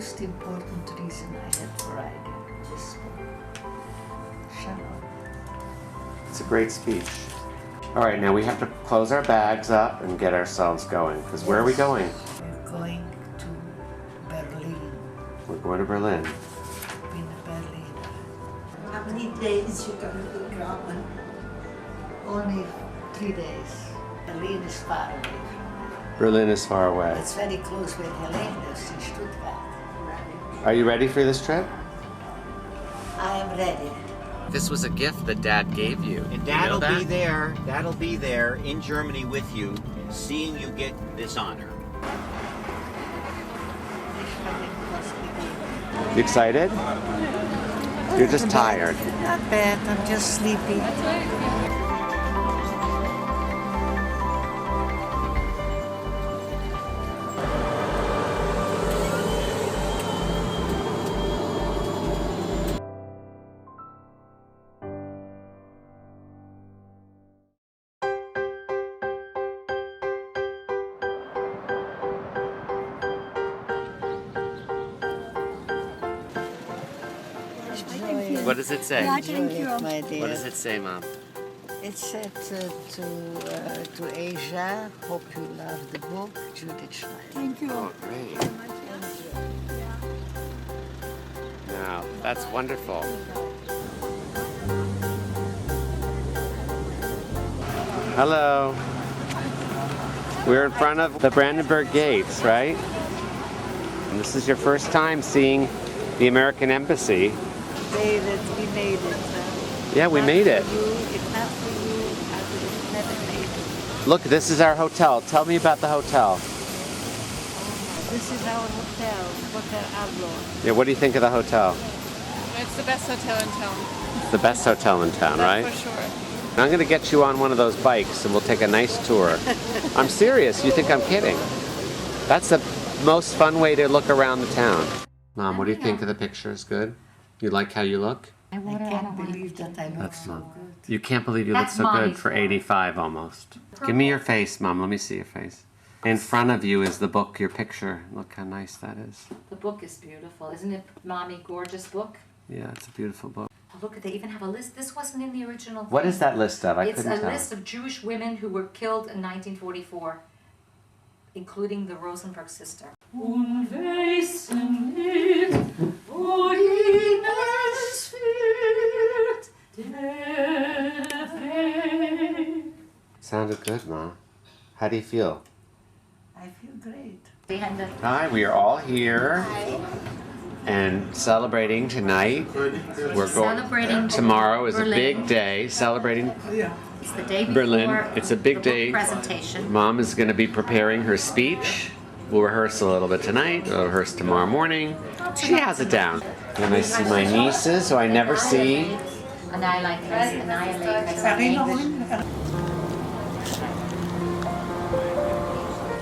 most important reason I had to write this book. Shut up. It's a great speech. All right, now we have to close our bags up and get ourselves going, because where are we going? We're going to Berlin. We're going to Berlin. Been to Berlin. How many days you going to be gone? Only 3 days. Berlin is far away. Berlin is far away. It's very close where Helene lives in Stuttgart. Are you ready for this trip? I am ready. This was a gift that Dad gave you. And Dad'll be there in Germany with you, seeing you get this honor. You excited? You're just tired. Not bad, I'm just sleepy. What does it say? Enjoy it, my dear. What does it say, Mom? It said to Asia, hope you love the book, Judy Schneiderman. Thank you. Oh, great. Now, that's wonderful. Hello. We're in front of the Brandenburg Gates, right? And this is your first time seeing the American Embassy. David, we made it. Yeah, we made it. If not for you, I would have never made it. Look, this is our hotel. Tell me about the hotel. This is our hotel, Hotel Avlon. Yeah, what do you think of the hotel? It's the best hotel in town. It's the best hotel in town, right? That's for sure. And I'm going to get you on one of those bikes and we'll take a nice tour. I'm serious. You think I'm kidding? That's the most fun way to look around the town. Mom, what do you think of the pictures? Good? You like how you look? I can't believe that I look so Mom. good. You can't believe you look so good for 85 almost. Give me your face, Mom. Let me see your face. In front of you is the book, your picture. Look how nice that is. The book is beautiful. Isn't it, Mommy, gorgeous book? Yeah, it's a beautiful book. Oh, look, they even have a list. This wasn't in the original thing. What is that list of? I It's couldn't a tell. list of Jewish women who were killed in 1944, including the Rosenberg sister. Sounded good, Ma. How do you feel? I feel great. Behind the Hi, we are all here and celebrating tonight. We're Celebrating tomorrow is Berlin. a big day, celebrating It's the day before Berlin. It's a big the book day. presentation. Mom is going to be preparing her speech. We'll rehearse a little bit tonight. We'll rehearse tomorrow morning. She has it down. And I see my nieces, who I never see.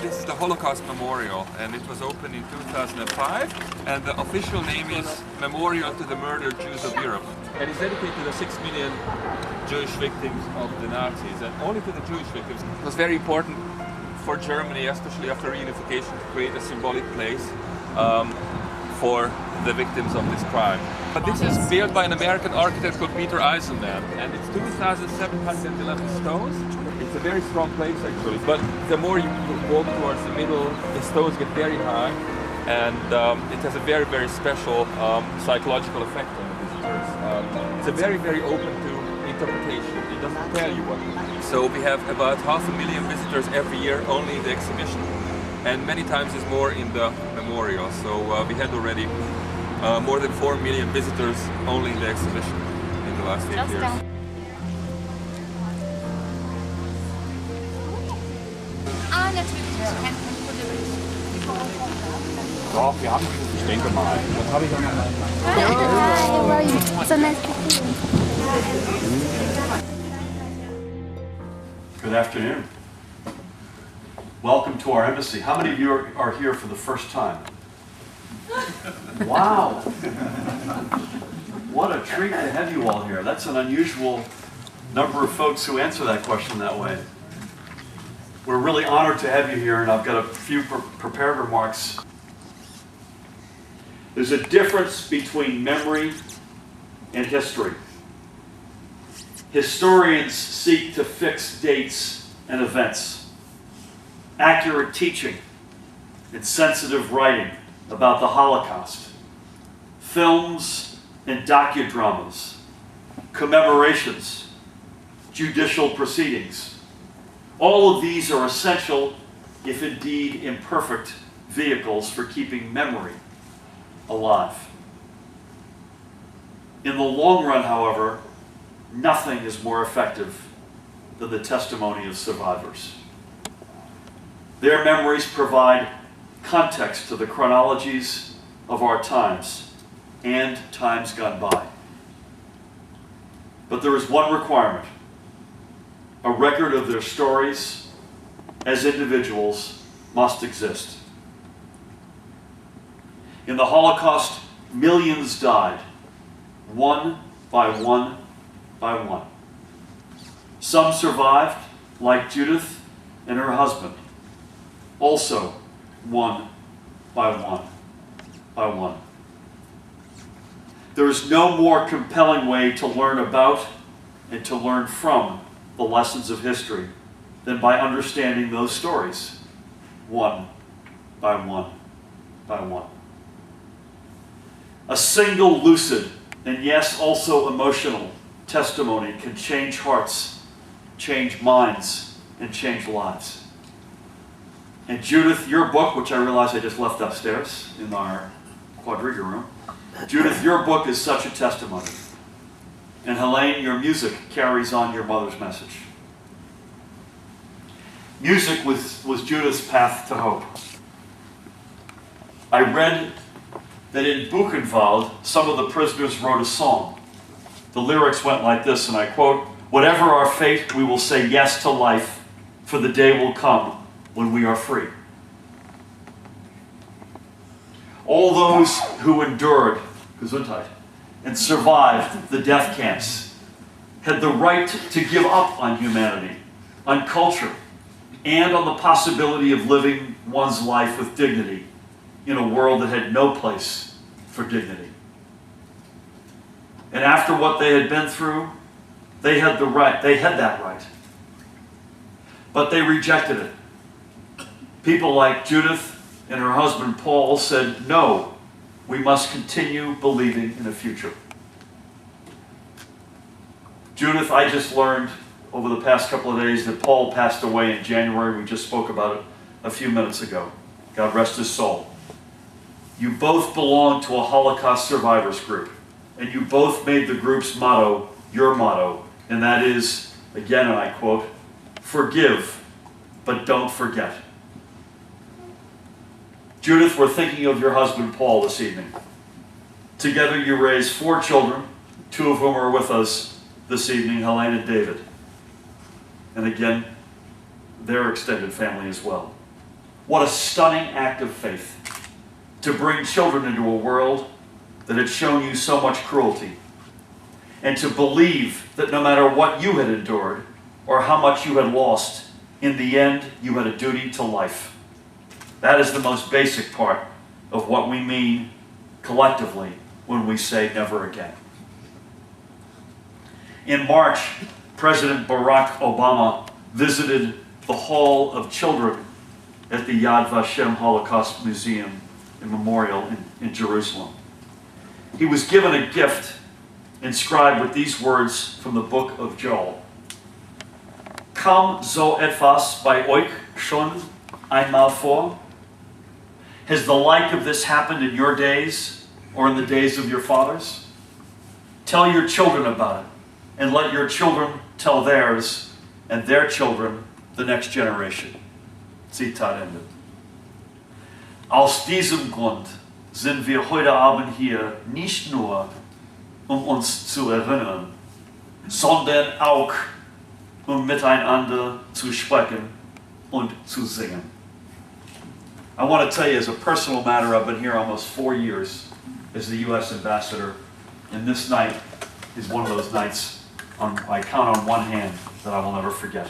This is the Holocaust Memorial, and it was opened in 2005, and the official name is Memorial to the Murdered Jews of Europe. And it's dedicated to the 6 million Jewish victims of the Nazis, and only to the Jewish victims. It was very important for Germany, especially after reunification, to create a symbolic place for the victims of this crime. But this is built by an American architect called Peter Eisenman, and it's 2,711 stones. It's a very strong place actually, but the more you walk towards the middle, the stones get very high, and it has a very, very special psychological effect on the visitors. It's a very, very open to interpretation. It doesn't tell you what. So we have about 500,000 visitors every year only in the exhibition, and many times it's more in the memorial. So we had already more than 4 million visitors only in the exhibition in the last 8 years. Doch, wir haben, ich denke mal. Das habe ich auch noch. So nice to see you. Good afternoon. Welcome to our embassy. How many of you are here for the first time? Wow! What a treat to have you all here. That's an unusual number of folks who answer that question that way. We're really honored to have you here, and I've got a few prepared remarks. There's a difference between memory and history. Historians seek to fix dates and events. Accurate teaching and sensitive writing about the Holocaust, films and docudramas, commemorations, judicial proceedings. All of these are essential, if indeed imperfect, vehicles for keeping memory alive. In the long run, however, nothing is more effective than the testimony of survivors. Their memories provide context to the chronologies of our times and times gone by. But there is one requirement: a record of their stories as individuals must exist. In the Holocaust, millions died, one by one by one. Some survived, like Judith and her husband, also one by one by one. There is no more compelling way to learn about and to learn from the lessons of history than by understanding those stories, one by one by one. A single lucid, and yes, also emotional, testimony can change hearts, change minds, and change lives. And Judith, your book, which I realize I just left upstairs in our quadriga room, Judith, your book is such a testimony. And Helene, your music carries on your mother's message. Music was Judith's path to hope. I read that in Buchenwald, some of the prisoners wrote a song. The lyrics went like this, and I quote, "Whatever our fate, we will say yes to life, for the day will come when we are free." All those who endured, Gesundheit, and survived the death camps had the right to give up on humanity, on culture, and on the possibility of living one's life with dignity in a world that had no place for dignity. And after what they had been through, they had that right. But they rejected it. People like Judith and her husband Paul said, no, we must continue believing in a future. Judith, I just learned over the past couple of days that Paul passed away in January. We just spoke about it a few minutes ago. God rest his soul. You both belong to a Holocaust survivors group, and you both made the group's motto your motto, and that is, again, and I quote, "Forgive, but don't forget." Judith, we're thinking of your husband Paul this evening. Together you raised 4 children, 2 of whom are with us this evening, Helene and David. And again, their extended family as well. What a stunning act of faith to bring children into a world that had shown you so much cruelty, and to believe that no matter what you had endured or how much you had lost, in the end you had a duty to life. That is the most basic part of what we mean collectively when we say never again. In March, President Barack Obama visited the Hall of Children at the Yad Vashem Holocaust Museum and Memorial in Jerusalem. He was given a gift inscribed with these words from the book of Joel. Kam so etwas bei euch schon einmal vor? Has the like of this happened in your days or in the days of your fathers? Tell your children about it, and let your children tell theirs, and their children the next generation. Zitat Ende. Aus diesem Grund sind wir heute Abend hier nicht nur, uns zu erinnern, sondern auch, miteinander zu sprechen und zu singen. I want to tell you, as a personal matter, I've been here almost 4 years as the U.S. ambassador, and this night is one of those nights I count on one hand that I will never forget.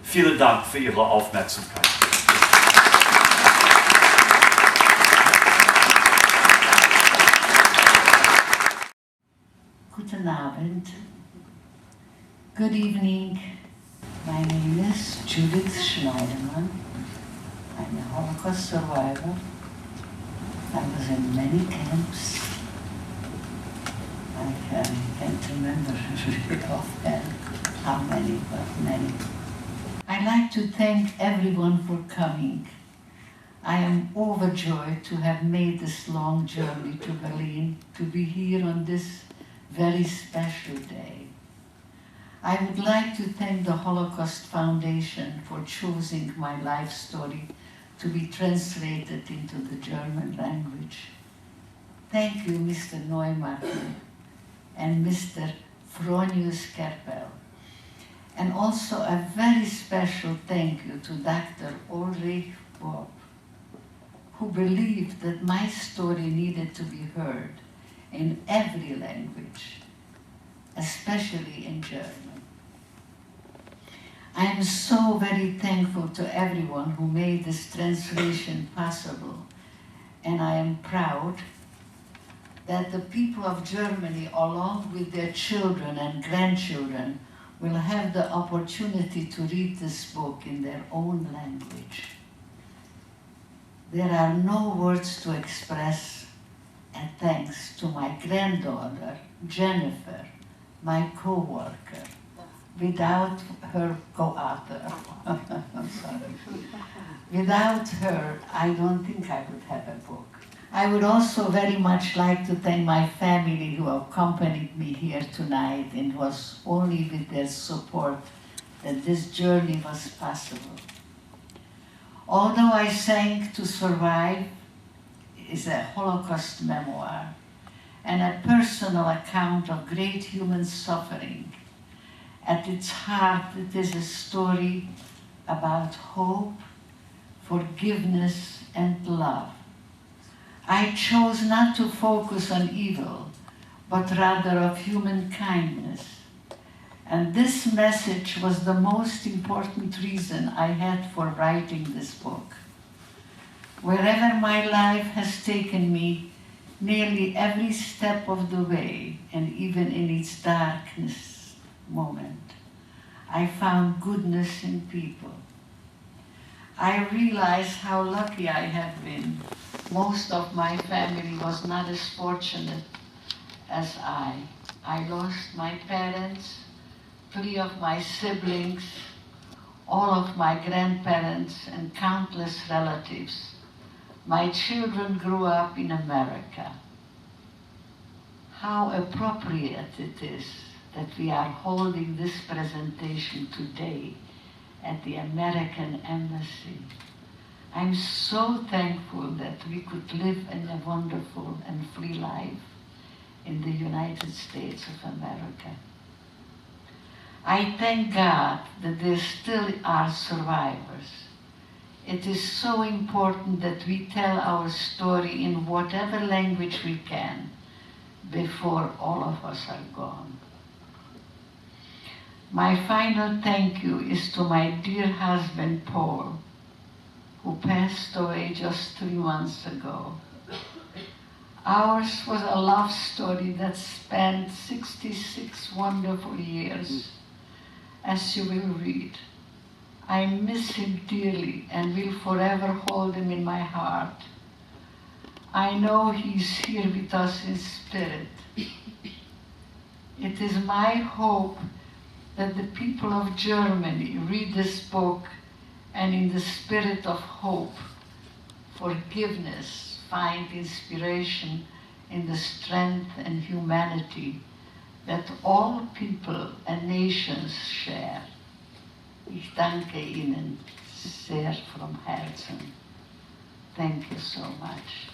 Vielen Dank für Ihre Aufmerksamkeit. Abend. Good evening. My name is Judy Schneiderman. I'm a Holocaust survivor. I was in many camps. I can't remember really offhand how many, but many. I'd like to thank everyone for coming. I am overjoyed to have made this long journey to Berlin, to be here on this very special day. I would like to thank the Holocaust Foundation for choosing my life story to be translated into the German language. Thank you, Mr. Neumartin and Mr. Fronius Kerpel. And also a very special thank you to Dr. Ulrich Bob, who believed that my story needed to be heard in every language, especially in German. I am so very thankful to everyone who made this translation possible, and I am proud that the people of Germany, along with their children and grandchildren, will have the opportunity to read this book in their own language. There are no words to express a thanks to my granddaughter, Jennifer, my co-worker. Without her co-author, I'm sorry. Without her, I don't think I would have a book. I would also very much like to thank my family who accompanied me here tonight, and it was only with their support that this journey was possible. Although I Sank to Survive is a Holocaust memoir and a personal account of great human suffering, at its heart it is a story about hope, forgiveness, and love. I chose not to focus on evil, but rather of human kindness. And this message was the most important reason I had for writing this book. Wherever my life has taken me, nearly every step of the way, and even in its darkness moment, I found goodness in people. I realize how lucky I have been. Most of my family was not as fortunate as I. I lost my parents, 3 of my siblings, all of my grandparents, and countless relatives. My children grew up in America. How appropriate it is that we are holding this presentation today at the American Embassy. I'm so thankful that we could live in a wonderful and free life in the United States of America. I thank God that there still are survivors. It is so important that we tell our story in whatever language we can before all of us are gone. My final thank you is to my dear husband, Paul, who passed away just 3 months ago. Ours was a love story that spanned 66 wonderful years, as you will read. I miss him dearly and will forever hold him in my heart. I know he's here with us in spirit. It is my hope that the people of Germany read this book and in the spirit of hope, forgiveness, find inspiration in the strength and humanity that all people and nations share. Ich danke Ihnen sehr vom Herzen. Thank you so much.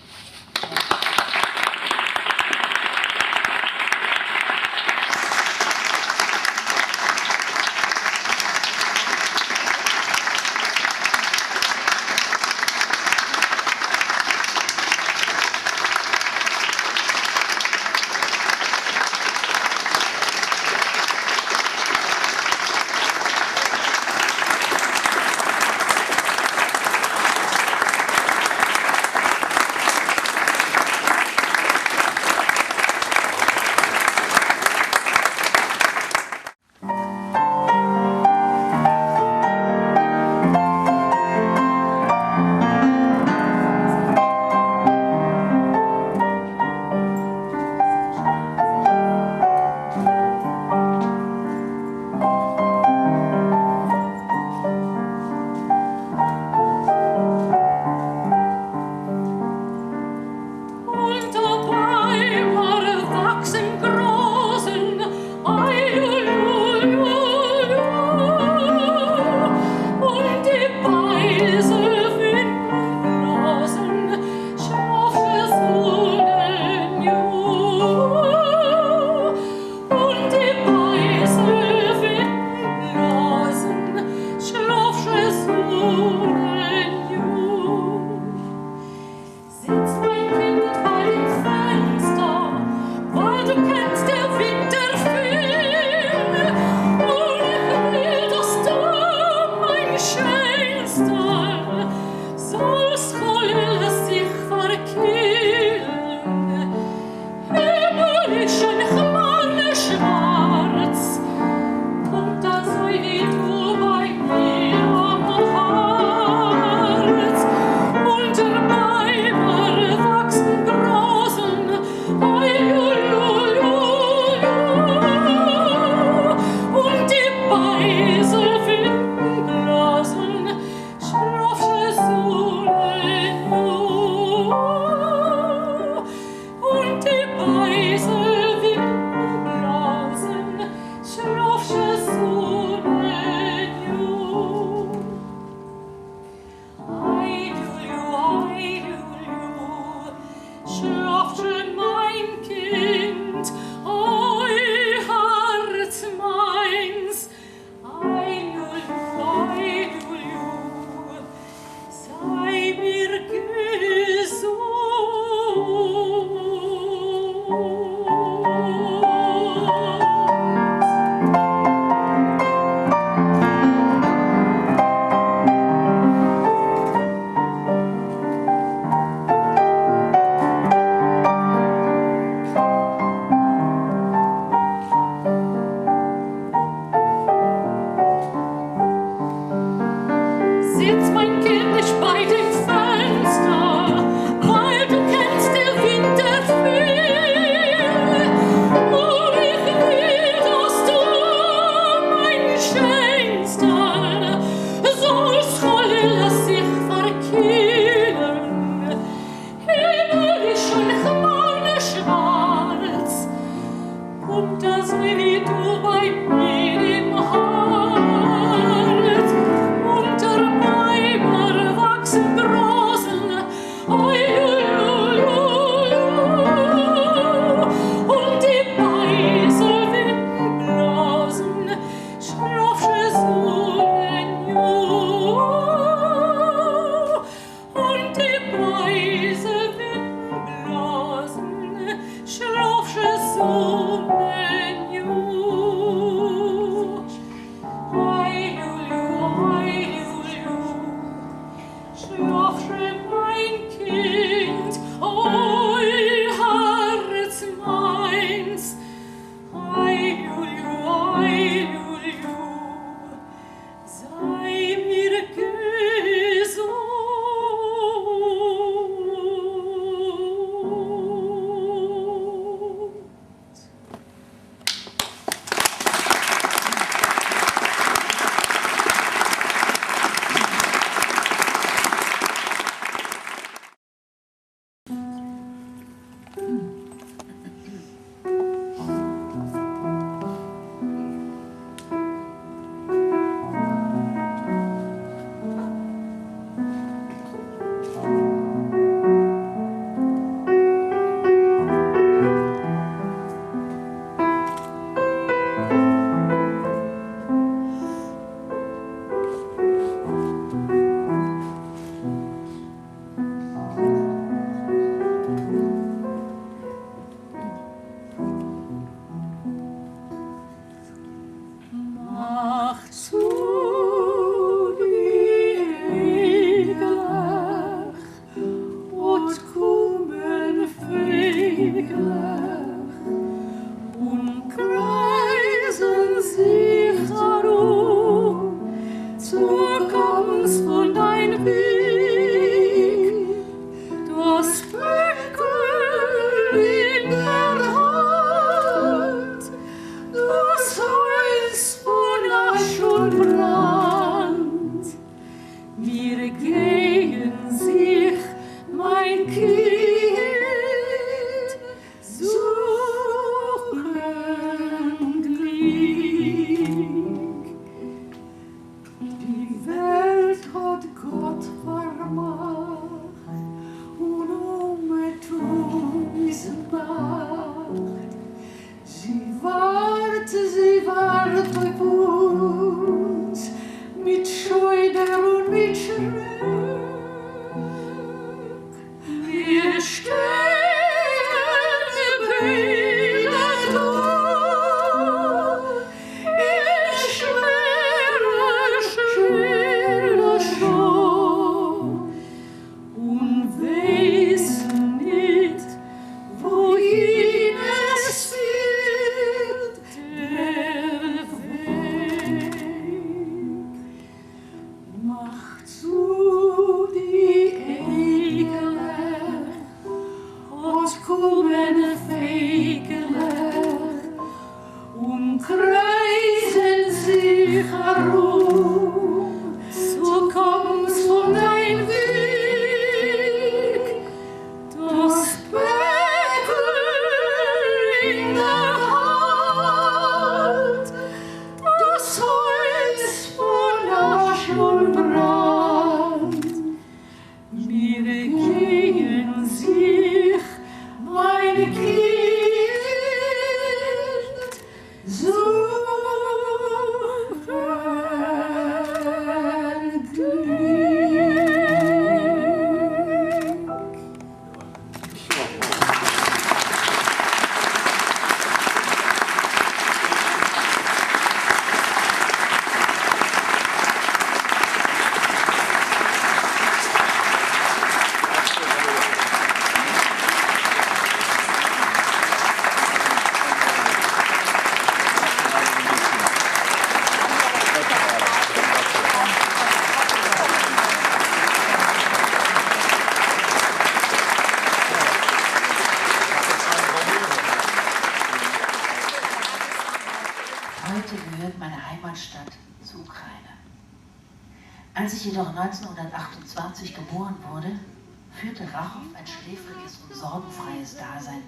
Als ich jedoch 1928 geboren wurde, führte Rachow ein schläfriges und sorgenfreies Dasein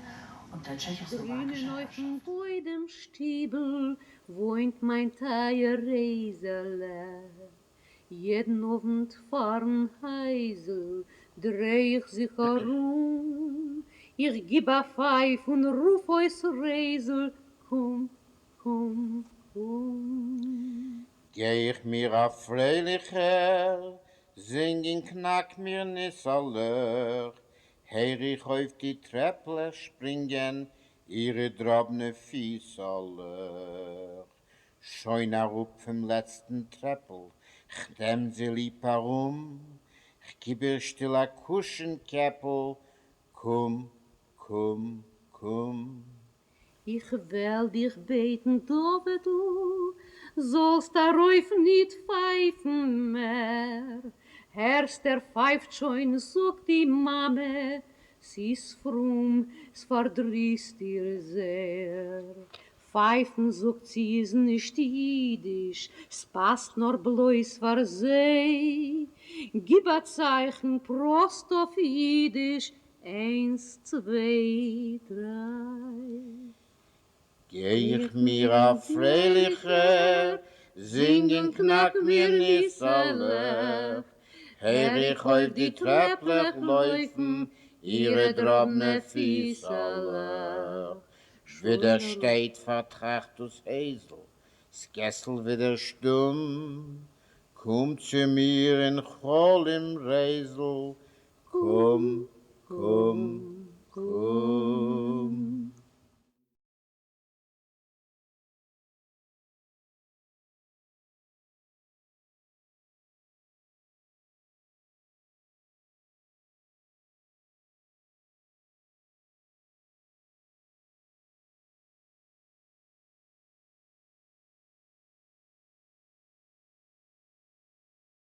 unter tschechoslowakischer Herrschaft. Vor dem Stiebel wohnt mein teuer Reisele. Jeden Abend fahren Heisel, dreh ich sich herum. Ich gib a Pfeif und ruf aus Reisel, komm, komm, komm. Geh ich mir a freilicher, singen knack mir nissaler, heir ich auf die Treppe springen, ihre drobne Fiesaler. Scheun a rup vom letzten Treppel, chdem sie lieb herum, gib ihr still a Kuschenkäppel, komm, komm, komm. Ich will dich beten, David, du sollst darauf nicht pfeifen mehr. Herrst der pfeift schon, sagt die Mame, sie ist fromm, es verdrießt ihr sehr. Pfeifen, sagt sie, ist nicht jiddisch, es passt nur bloß für sie. Gib a Zeichen, Prost auf jiddisch, 1, 2, 3. Geh ich mir a freilicher, singen knack mir Nisserlech. Hör ich auf die Trepplech laufen, ihre drobne Fieserlech. Wieder steht vertracht das Häsel, das Kessel wieder stumm. Komm zu mir in Chol im Reisel, komm, komm, komm.